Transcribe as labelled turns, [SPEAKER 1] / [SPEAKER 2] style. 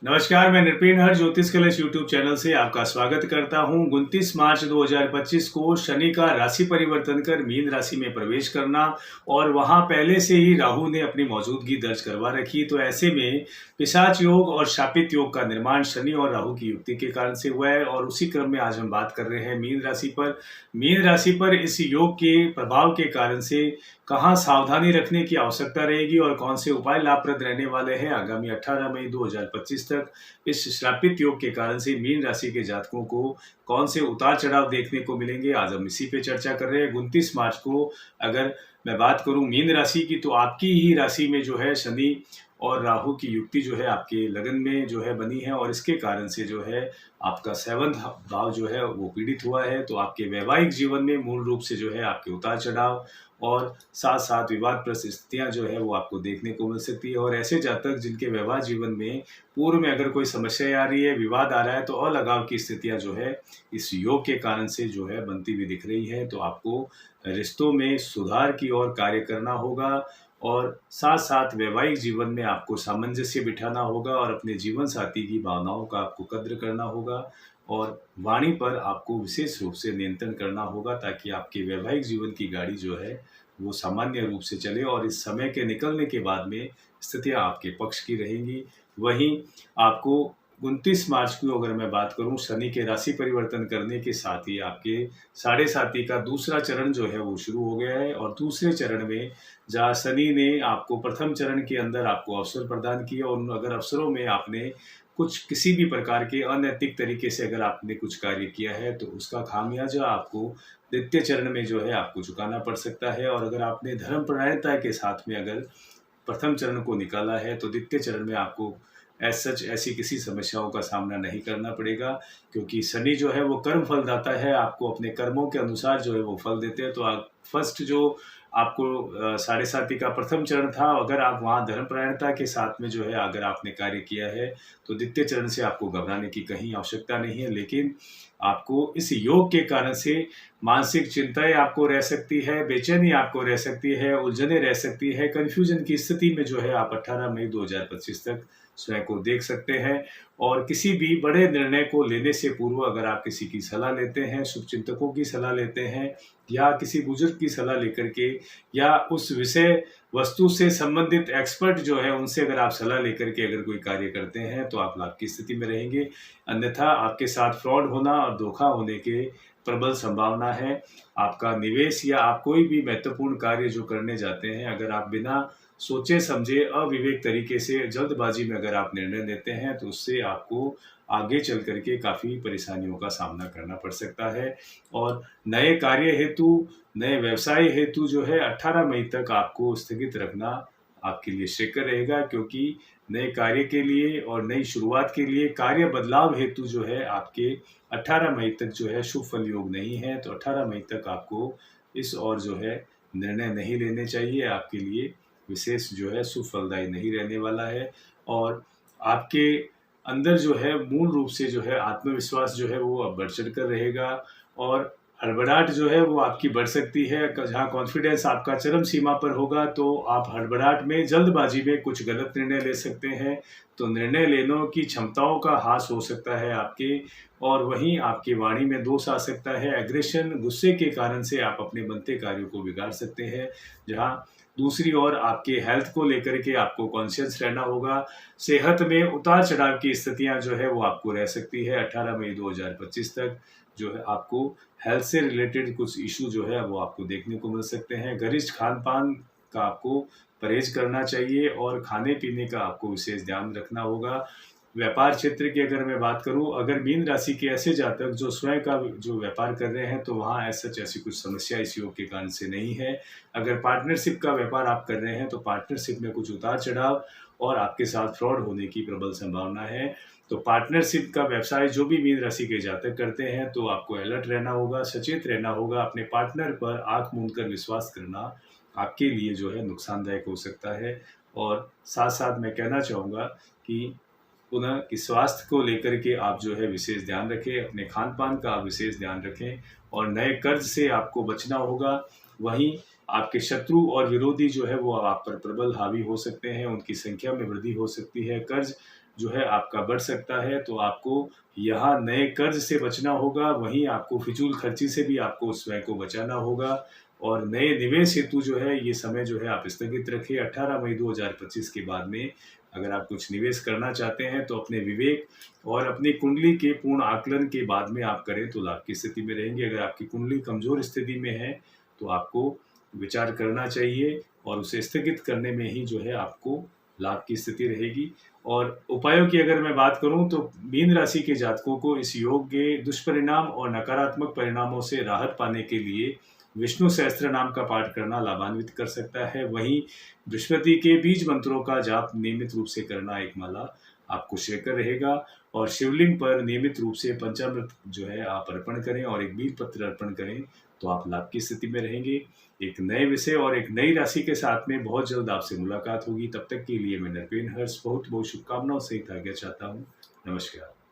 [SPEAKER 1] नमस्कार, मैं निरपेन हर ज्योतिष कलश यूट्यूब चैनल से आपका स्वागत करता हूं। 29 मार्च 2025 को शनि का राशि परिवर्तन कर मीन राशि में प्रवेश करना और वहां पहले से ही राहु ने अपनी मौजूदगी दर्ज करवा रखी। तो ऐसे में पिशाच योग और शापित योग का निर्माण शनि और राहु की युक्ति के कारण से हुआ है और उसी क्रम में आज हम बात कर रहे हैं मीन राशि पर। मीन राशि पर इस योग के प्रभाव के कारण से कहाँ सावधानी रखने की आवश्यकता रहेगी और कौन से उपाय लाभप्रद रहने वाले हैं आगामी 18 मई 2025 तक। इस श्रापित योग के कारण से मीन राशि के जातकों को कौन से उतार चढ़ाव देखने को मिलेंगे, आज हम इसी पे चर्चा कर रहे हैं। 29 मार्च को अगर मैं बात करूं मीन राशि की, तो आपकी ही राशि में जो है शनि और राहु की युक्ति जो है आपके लगन में जो है बनी है और इसके कारण से जो है आपका 7वां भाव जो है वो पीड़ित हुआ है। तो आपके वैवाहिक जीवन में मूल रूप से जो है आपके उतार चढ़ाव और साथ साथ विवाद परिस्थितियां जो है वो आपको देखने को मिल सकती है। और ऐसे जातक जिनके वैवाहिक जीवन में पूर्व में अगर कोई समस्या आ रही है, विवाद आ रहा है, तो अलगाव की स्थितियां जो है इस योग के कारण से जो है बनती हुई दिख रही है। तो आपको रिश्तों में सुधार की ओर कार्य करना होगा और साथ साथ वैवाहिक जीवन में आपको सामंजस्य बिठाना होगा और अपने जीवन साथी की भावनाओं का आपको कद्र करना होगा और वाणी पर आपको विशेष रूप से नियंत्रण करना होगा ताकि आपके वैवाहिक जीवन की गाड़ी जो है वो सामान्य रूप से चले और इस समय के निकलने के बाद में स्थितियां आपके पक्ष की रहेंगी। वहीं आपको 29 मार्च की अगर मैं बात करूं, शनि के राशि परिवर्तन करने के साथ ही आपके साढ़े साथी का दूसरा चरण जो है वो शुरू हो गया है और दूसरे चरण में जहाँ शनि ने आपको प्रथम चरण के अंदर आपको अवसर प्रदान किया और उन अगर अवसरों में आपने कुछ किसी भी प्रकार के अनैतिक तरीके से अगर आपने कुछ कार्य किया है तो उसका खामियाजा आपको द्वितीय चरण में जो है आपको चुकाना पड़ सकता है। और अगर आपने धर्मपरायणता के साथ में अगर प्रथम चरण को निकाला है तो द्वितीय चरण में आपको ऐसी किसी समस्याओं का सामना नहीं करना पड़ेगा, क्योंकि शनि जो है वो कर्म फलदाता है, आपको अपने कर्मों के अनुसार जो है वो फल देते हैं। तो आप फर्स्ट जो आपको साढ़े साथी का प्रथम चरण था, अगर आप वहाँ धर्मपरायणता के साथ में जो है अगर आपने कार्य किया है तो द्वितीय चरण से आपको घबराने की कहीं आवश्यकता नहीं है। लेकिन आपको इस योग के कारण से मानसिक चिंताएं आपको रह सकती है, बेचैनी आपको रह सकती है, उलझने रह सकती है, कन्फ्यूजन की स्थिति में जो है आप 18 मई 2025 तक स्वयं को देख सकते हैं। और किसी भी बड़े निर्णय को लेने से पूर्व अगर आप किसी की सलाह लेते हैं, शुभचिंतकों की सलाह लेते हैं या किसी बुजुर्ग की सलाह लेकर के या उस विषय वस्तु से संबंधित एक्सपर्ट जो है उनसे अगर आप सलाह लेकर के अगर कोई कार्य करते हैं तो आप लाभ की स्थिति में रहेंगे। अन्यथा आपके साथ फ्रॉड होना और धोखा होने के प्रबल संभावना है। आपका निवेश या आप कोई भी महत्वपूर्ण कार्य जो करने जाते हैं, अगर आप बिना सोचे समझे अविवेक तरीके से जल्दबाजी में अगर आप निर्णय लेते हैं तो उससे आपको आगे चल करके काफ़ी परेशानियों का सामना करना पड़ सकता है। और नए कार्य हेतु, नए व्यवसाय हेतु जो है 18 मई तक आपको स्थगित रखना आपके लिए श्रेयकर रहेगा, क्योंकि नए कार्य के लिए और नई शुरुआत के लिए कार्य बदलाव हेतु जो है आपके 18 मई तक जो है शुभ फल योग नहीं है। तो 18 मई तक आपको इस और जो है निर्णय नहीं लेने चाहिए, आपके लिए विशेष जो है शुभ फलदायी नहीं रहने वाला है। और आपके अंदर जो है मूल रूप से जो है आत्मविश्वास जो है वो अब बढ़ चढ़ कर रहेगा और हड़बड़ाहट जो है वो आपकी बढ़ सकती है। जहाँ कॉन्फिडेंस आपका चरम सीमा पर होगा तो आप हड़बड़ाहट में, जल्दबाजी में कुछ गलत निर्णय ले सकते हैं। तो निर्णय लेने की क्षमताओं का ह्रास हो सकता है आपके, और वहीं आपकी वाणी में दोष आ सकता है। एग्रेशन, गुस्से के कारण से आप अपने बनते कार्यों को बिगाड़ सकते हैं। जहाँ दूसरी ओर आपके हेल्थ को लेकर के आपको कॉन्शियस रहना होगा। सेहत में उतार चढ़ाव की स्थितियां जो है वो आपको रह सकती है 18 मई 2025 तक। जो है आपको हेल्थ से रिलेटेड कुछ इशू जो है वो आपको देखने को मिल सकते हैं। गरिष्ठ खान पान का आपको परहेज करना चाहिए और खाने पीने का आपको विशेष ध्यान रखना होगा। व्यापार क्षेत्र की अगर मैं बात करूं, अगर मीन राशि के ऐसे जातक जो स्वयं का जो व्यापार कर रहे हैं तो वहां ऐसी कुछ समस्या इस योग के कारण से नहीं है। अगर पार्टनरशिप का व्यापार आप कर रहे हैं तो पार्टनरशिप में कुछ उतार चढ़ाव और आपके साथ फ्रॉड होने की प्रबल संभावना है। तो पार्टनरशिप का व्यवसाय जो भी मीन राशि के जातक करते हैं तो आपको अलर्ट रहना होगा, सचेत रहना होगा। अपने पार्टनर पर आंख मूंद कर विश्वास करना आपके लिए जो है नुकसानदायक हो सकता है। और साथ साथ मैं कहना चाहूँगा कि पुनः कि स्वास्थ्य को लेकर के आप जो है विशेष ध्यान रखें, अपने खान पान का आप विशेष ध्यान रखें और नए कर्ज से आपको बचना होगा। वहीं आपके शत्रु और विरोधी जो है वो आप पर प्रबल हावी हो सकते हैं, उनकी संख्या में वृद्धि हो सकती है। कर्ज जो है आपका बढ़ सकता है। तो आपको यहाँ नए कर्ज से बचना होगा, वहीं आपको फिजूल खर्ची से भी आपको उस व्यय को बचाना होगा और नए निवेश हेतु जो है ये समय जो है आप स्थगित रखिए। 18 मई 2025 के बाद में अगर आप कुछ निवेश करना चाहते हैं तो अपने विवेक और अपनी कुंडली के पूर्ण आकलन के बाद में आप करें तो लाभ की स्थिति में रहेंगे। अगर आपकी कुंडली कमजोर स्थिति में है तो आपको विचार करना चाहिए और उसे स्थगित करने में ही जो है आपको लाभ की स्थिति रहेगी। और उपायों की अगर मैं बात करूं तो मीन राशि के जातकों को इस योग के दुष्परिणाम और नकारात्मक परिणामों से राहत पाने के लिए विष्णु सहस्त्र नाम का पाठ करना लाभान्वित कर सकता है। वहीं बृहस्पति के बीज मंत्रों का जाप नियमित रूप से करना एक माला आपको श्रेयकर रहेगा और शिवलिंग पर नियमित रूप से पंचामृत जो है आप अर्पण करें और एक बीज पत्र अर्पण करें तो आप लाभ की स्थिति में रहेंगे। एक नए विषय और एक नई राशि के साथ में बहुत जल्द आपसे मुलाकात होगी। तब तक के लिए मैं नरपेन हर्ष बहुत बहुत शुभकामनाओं से आज्ञा चाहता हूँ। नमस्कार।